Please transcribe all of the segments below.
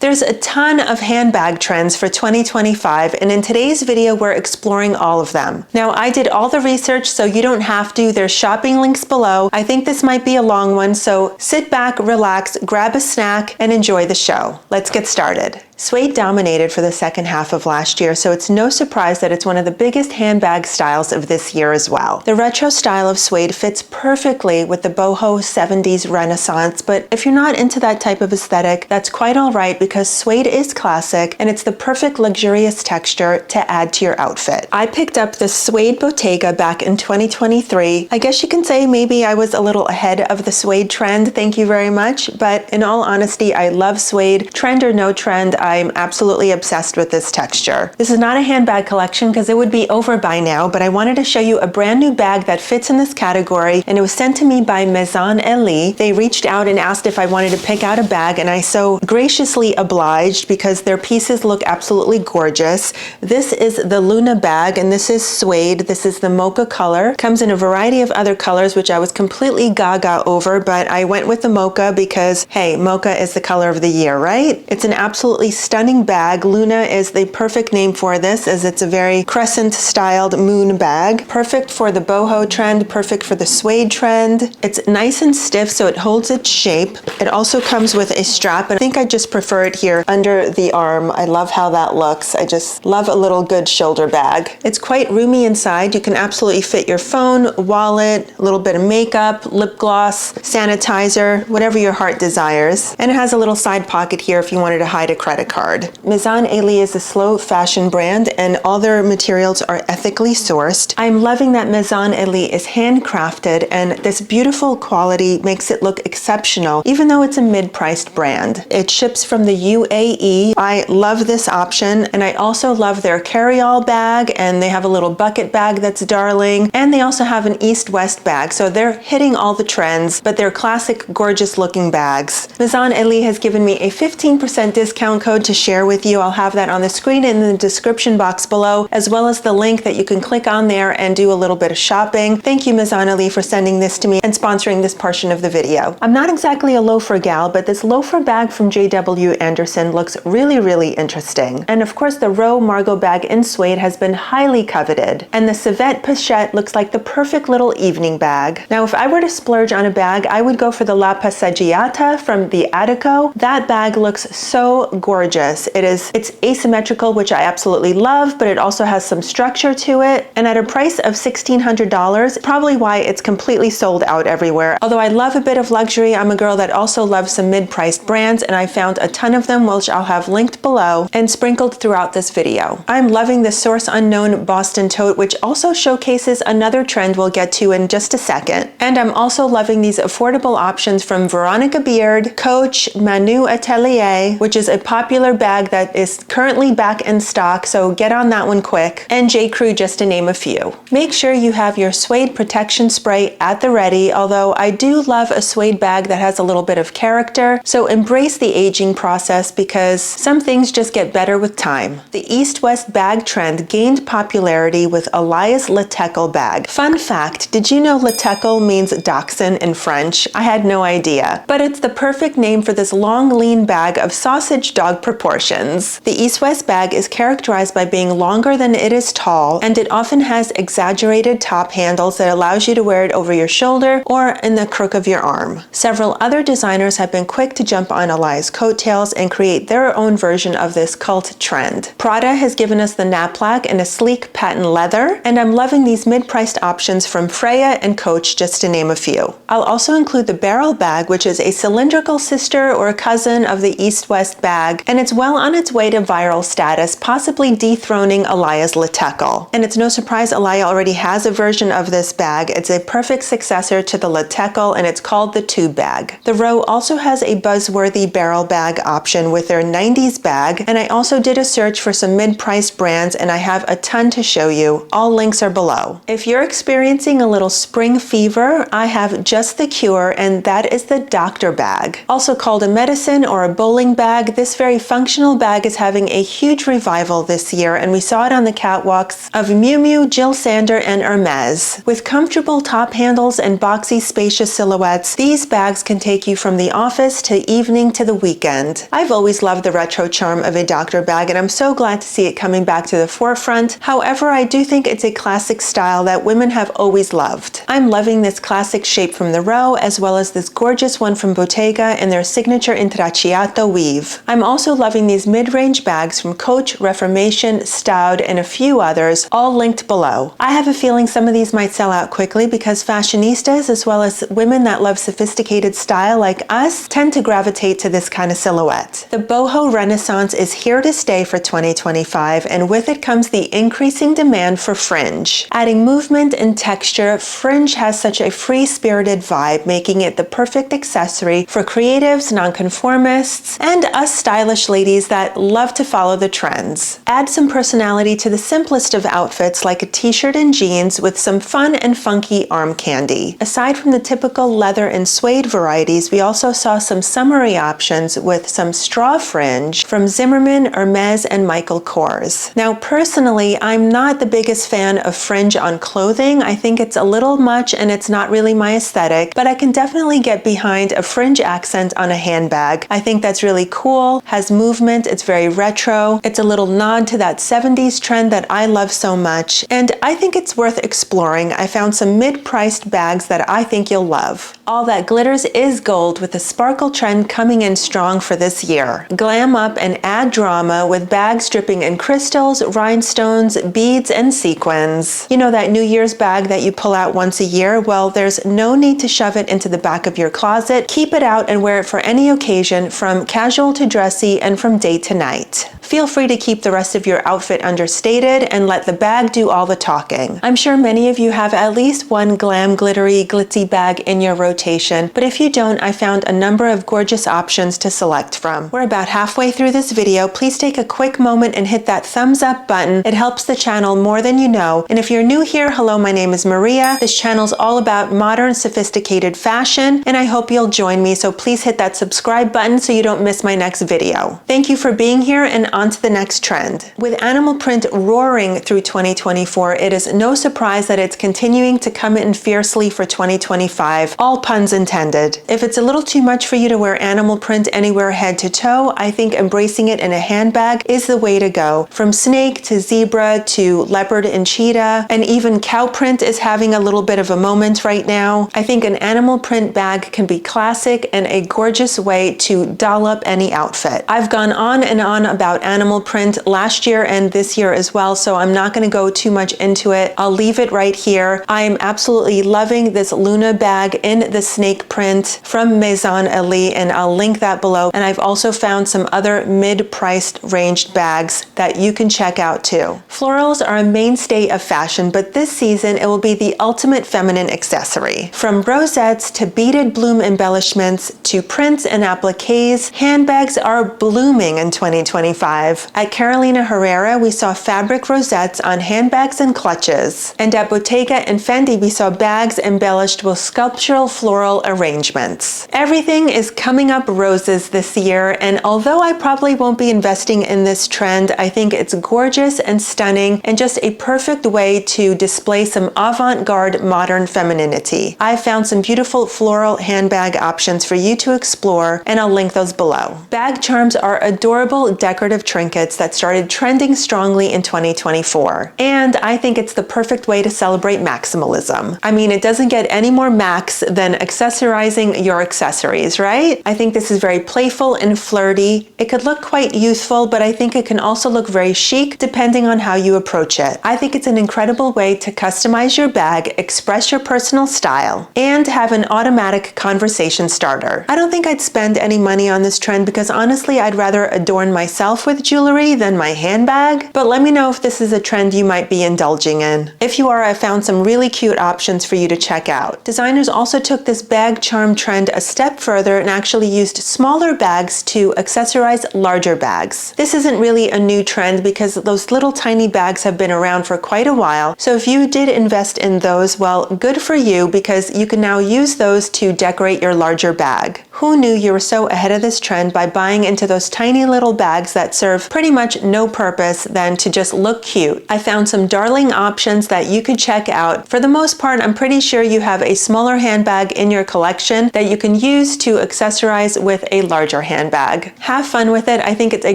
There's a ton of handbag trends for 2025, and in today's video, we're exploring all of them. Now, I did all the research, so you don't have to. There's shopping links below. I think this might be a long one, so sit back, relax, grab a snack, and enjoy the show. Let's get started. Suede dominated for the second half of last year, so it's no surprise that it's one of the biggest handbag styles of this year as well. The retro style of suede fits perfectly with the boho 70s Renaissance, but if you're not into that type of aesthetic, that's quite all right because suede is classic and it's the perfect luxurious texture to add to your outfit. I picked up the suede Bottega back in 2023. I guess you can say maybe I was a little ahead of the suede trend, thank you very much, but in all honesty, I love suede. Trend or no trend, I'm absolutely obsessed with this texture. This is not a handbag collection because it would be over by now, but I wanted to show you a brand new bag that fits in this category, and it was sent to me by Maison Elie. They reached out and asked if I wanted to pick out a bag, and I so graciously obliged because their pieces look absolutely gorgeous. This is the Luna bag, and this is suede. This is the mocha color. Comes in a variety of other colors, which I was completely gaga over, but I went with the mocha because, hey, mocha is the color of the year, right? It's an absolutely stunning bag. Luna is the perfect name for this, as it's a very crescent styled moon bag. Perfect for the boho trend, perfect for the suede trend. It's nice and stiff, so it holds its shape. It also comes with a strap, and I think I just prefer it here under the arm. I love how that looks. I just love a little good shoulder bag. It's quite roomy inside. You can absolutely fit your phone, wallet, a little bit of makeup, lip gloss, sanitizer, whatever your heart desires. And it has a little side pocket here if you wanted to hide a credit card. Maison Elie is a slow fashion brand, and all their materials are ethically sourced. I'm loving that Maison Elie is handcrafted, and this beautiful quality makes it look exceptional, even though it's a mid-priced brand. It ships from the UAE. I love this option, and I also love their carry-all bag, and they have a little bucket bag that's darling, and they also have an east-west bag, so they're hitting all the trends, but they're classic, gorgeous-looking bags. Maison Elie has given me a 15% discount code to share with you. I'll have that on the screen in the description box below, as well as the link that you can click on there and do a little bit of shopping. Thank you, Maison Elie, for sending this to me and sponsoring this portion of the video. I'm not exactly a loafer gal, but this loafer bag from JW Anderson looks really interesting. And of course, the Row Margot bag in suede has been highly coveted. And the Civet Pochette looks like the perfect little evening bag. Now, if I were to splurge on a bag, I would go for the La Passeggiata from the Attico. That bag looks so gorgeous. It's asymmetrical, which I absolutely love, but it also has some structure to it. And at a price of $1,600, probably why it's completely sold out everywhere. Although I love a bit of luxury, I'm a girl that also loves some mid-priced brands, and I found a ton of them, which I'll have linked below and sprinkled throughout this video. I'm loving the Source Unknown Boston tote, which also showcases another trend we'll get to in just a second. And I'm also loving these affordable options from Veronica Beard, Coach, Manu Atelier, which is a popular bag that is currently back in stock, so get on that one quick, and J. Crew, just to name a few. Make sure you have your suede protection spray at the ready, although I do love a suede bag that has a little bit of character, so embrace the aging process because some things just get better with time. The East-West bag trend gained popularity with Elias Le Teckle bag. Fun fact, did you know Le Teckle means dachshund in French? I had no idea, but it's the perfect name for this long, lean bag of sausage dog proportions. The East-West bag is characterized by being longer than it is tall, and it often has exaggerated top handles that allows you to wear it over your shoulder or in the crook of your arm. Several other designers have been quick to jump on Elias' coattails and create their own version of this cult trend. Prada has given us the Naplac in a sleek patent leather, and I'm loving these mid-priced options from Freya and Coach, just to name a few. I'll also include the barrel bag, which is a cylindrical sister or cousin of the East-West bag, and it's well on its way to viral status, possibly dethroning Elias Le Teckle. And it's no surprise Elia already has a version of this bag. It's a perfect successor to the Le Teckle, and it's called the tube bag. The Row also has a buzzworthy barrel bag option with their 90s bag, and I also did a search for some mid-priced brands, and I have a ton to show you. All links are below. If you're experiencing a little spring fever, I have just the cure, and that is the doctor bag. Also called a medicine or a bowling bag, this very functional bag is having a huge revival this year, and we saw it on the catwalks of Miu Miu, Jill Sander, and Hermes. With comfortable top handles and boxy, spacious silhouettes, these bags can take you from the office to evening to the weekend. I've always loved the retro charm of a Dr. bag, and I'm so glad to see it coming back to the forefront. However, I do think it's a classic style that women have always loved. I'm loving this classic shape from the row, as well as this gorgeous one from Bottega and their signature intracciato weave. I'm also loving these mid-range bags from Coach, Reformation, Staud, and a few others, all linked below. I have a feeling some of these might sell out quickly because fashionistas, as well as women that love sophisticated style like us, tend to gravitate to this kind of silhouette. The boho renaissance is here to stay for 2025, and with it comes the increasing demand for fringe. Adding movement and texture, fringe has such a free-spirited vibe, making it the perfect accessory for creatives, nonconformists, and us stylish ladies that love to follow the trends. Add some personality to the simplest of outfits like a t-shirt and jeans with some fun and funky arm candy. Aside from the typical leather and suede varieties, we also saw some summery options with some straw fringe from Zimmermann, Hermes, and Michael Kors. Now, personally, I'm not the biggest fan of fringe on clothing. I think it's a little much and it's not really my aesthetic, but I can definitely get behind a fringe accent on a handbag. I think that's really cool, has movement, it's very retro, it's a little nod to that 70s trend that I love so much, and I think it's worth exploring. I found some mid-priced bags that I think you'll love. All that glitters is gold, with the sparkle trend coming in strong for this year. Glam up and add drama with bags dripping in crystals, rhinestones, beads, and sequins. You know that New Year's bag that you pull out once a year? Well, there's no need to shove it into the back of your closet. Keep it out and wear it for any occasion, from casual to dressy and from day to night. Feel free to keep the rest of your outfit understated and let the bag do all the talking. I'm sure many of you have at least one glam, glittery, glitzy bag in your rotation, but if you don't, I found a number of gorgeous options to select from. We're about halfway through this video. Please take a quick moment and hit that thumbs up button. It helps the channel more than you know. And if you're new here, hello, my name is Maria. This channel's all about modern, sophisticated fashion, and I hope you'll join me, so please hit that subscribe button so you don't miss my next video. Thank you for being here, and on to the next trend. With animal print roaring through 2024, it is no surprise that it's continuing to come in fiercely for 2025, all puns intended. If it's a little too much for you to wear animal print anywhere head to toe, I think embracing it in a handbag is the way to go. From snake to zebra to leopard and cheetah, and even cow print is having a little bit of a moment right now. I think an animal print bag can be classic and a gorgeous way to doll up any outfit. I've gone on and on about animal print last year and this year as well, so I'm not going to go too much into it. I'll leave it right here. I am absolutely loving this Luna bag in the snake print from Maison Elie, and I'll link that below. And I've also found some other mid-priced ranged bags that you can check out too. Florals are a mainstay of fashion, but this season it will be the ultimate feminine accessory. From rosettes to beaded bloom embellishments to prints and appliques, handbags are blooming in 2025. At Carolina Herrera, we saw fabric rosettes on handbags and clutches. And at Bottega and Fendi, we saw bags embellished with sculptural floral arrangements. Everything is coming up roses this year, and although I probably won't be investing in this trend, I think it's gorgeous and stunning and just a perfect way to display some avant-garde modern femininity. I've found some beautiful floral handbag options for you to explore, and I'll link those below. Bag charms are adorable decorative trinkets that started trending strongly in 2024, and I think it's the perfect way to celebrate maximalism. I mean, it doesn't get any more max than accessorizing your accessories, right? I think this is very playful and flirty. It could look quite youthful, but I think it can also look very chic depending on how you approach it. I think it's an incredible way to customize your bag, express your personal style, and have an automatic conversation starter. I don't think I'd spend any money on this trend because honestly, I'd rather adorn myself with with jewelry than my handbag, but let me know if this is a trend you might be indulging in. If you are, I found some really cute options for you to check out. Designers also took this bag charm trend a step further and actually used smaller bags to accessorize larger bags. This isn't really a new trend because those little tiny bags have been around for quite a while, so if you did invest in those, well, good for you, because you can now use those to decorate your larger bag. Who knew you were so ahead of this trend by buying into those tiny little bags that serve pretty much no purpose than to just look cute? I found some darling options that you could check out. For the most part, I'm pretty sure you have a smaller handbag in your collection that you can use to accessorize with a larger handbag. Have fun with it. I think it's a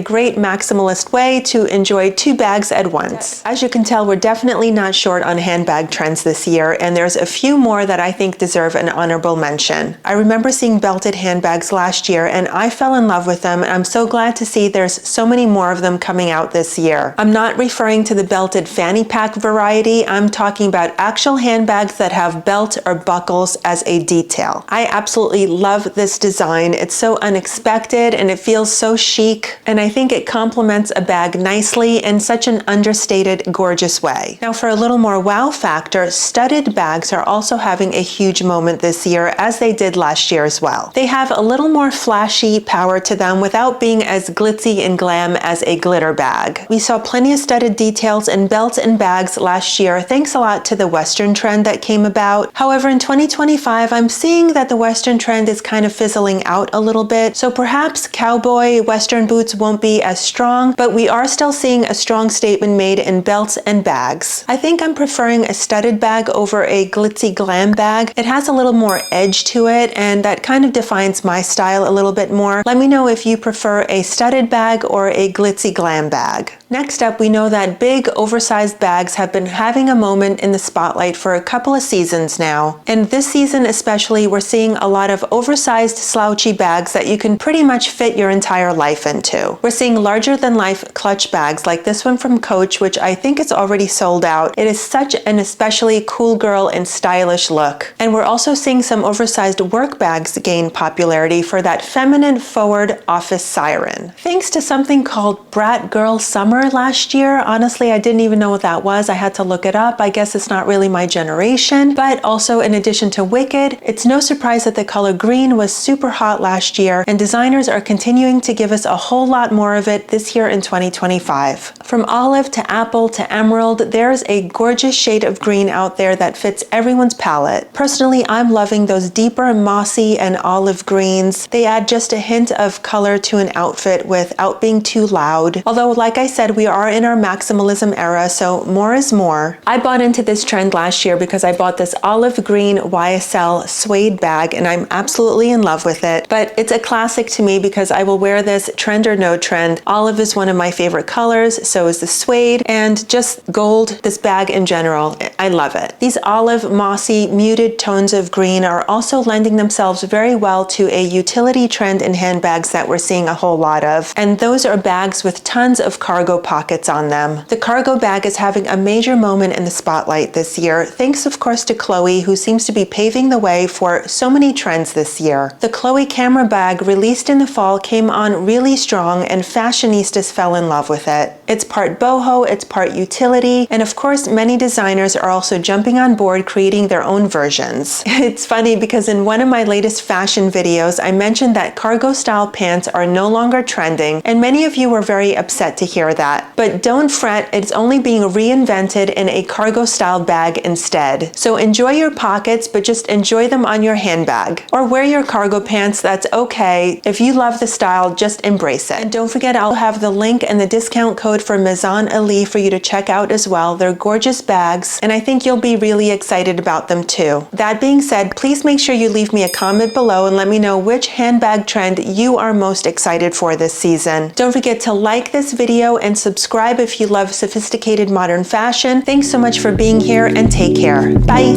great maximalist way to enjoy two bags at once. As you can tell, we're definitely not short on handbag trends this year, and there's a few more that I think deserve an honorable mention. I remember seeing belted handbags last year and I fell in love with them, and I'm so glad to see there's so many more of them coming out this year. I'm not referring to the belted fanny pack variety. I'm talking about actual handbags that have belt or buckles as a detail. I absolutely love this design. It's so unexpected and it feels so chic, and I think it complements a bag nicely in such an understated, gorgeous way. Now, for a little more wow factor, studded bags are also having a huge moment this year, as they did last year as well. They have a little more flashy power to them without being as glitzy and glam as a glitter bag. We saw plenty of studded details in belts and bags last year, thanks a lot to the Western trend that came about. However, in 2025, I'm seeing that the Western trend is kind of fizzling out a little bit, so perhaps cowboy Western boots won't be as strong, but we are still seeing a strong statement made in belts and bags. I think I'm preferring a studded bag over a glitzy glam bag. It has a little more edge to it, and that kind of defines my style a little bit more. Let me know if you prefer a studded bag or a glitzy glam bag. Next up, we know that big, oversized bags have been having a moment in the spotlight for a couple of seasons now. And this season especially, we're seeing a lot of oversized, slouchy bags that you can pretty much fit your entire life into. We're seeing larger-than-life clutch bags like this one from Coach, which I think is already sold out. It is such an especially cool girl and stylish look. And we're also seeing some oversized work bags gain popularity for that feminine, forward office siren. Thanks to something called Brat Girl Summer last year. Honestly, I didn't even know what that was. I had to look it up. I guess it's not really my generation, but also in addition to Wicked, it's no surprise that the color green was super hot last year, and designers are continuing to give us a whole lot more of it this year in 2025. From olive to apple to emerald, there's a gorgeous shade of green out there that fits everyone's palette. Personally, I'm loving those deeper mossy and olive greens. They add just a hint of color to an outfit without being too loud. Although, like I said, we are in our maximalism era, so more is more. I bought into this trend last year because I bought this olive green YSL suede bag, and I'm absolutely in love with it. But it's a classic to me because I will wear this trend or no trend. Olive is one of my favorite colors, so is the suede, and just gold, this bag in general. I love it. These olive, mossy, muted tones of green are also lending themselves very well to a utility trend in handbags that we're seeing a whole lot of, and those are bags with tons of cargo pockets on them. The cargo bag is having a major moment in the spotlight this year, thanks of course to Chloe, who seems to be paving the way for so many trends this year. The Chloe camera bag released in the fall came on really strong, and fashionistas fell in love with it. It's part boho, it's part utility, and of course many designers are also jumping on board creating their own versions. It's funny because in one of my latest fashion videos, I mentioned that cargo style pants are no longer trending, and many of you were very upset to hear that. But don't fret, it's only being reinvented in a cargo style bag instead. So enjoy your pockets, but just enjoy them on your handbag. Or wear your cargo pants, that's okay. If you love the style, just embrace it. And don't forget, I'll have the link and the discount code for Maison Ali for you to check out as well. They're gorgeous bags, and I think you'll be really excited about them too. That being said, please make sure you leave me a comment below and let me know which handbag trend you are most excited for this season. Don't forget to like this video and subscribe if you love sophisticated modern fashion. Thanks so much for being here, and take care. Bye.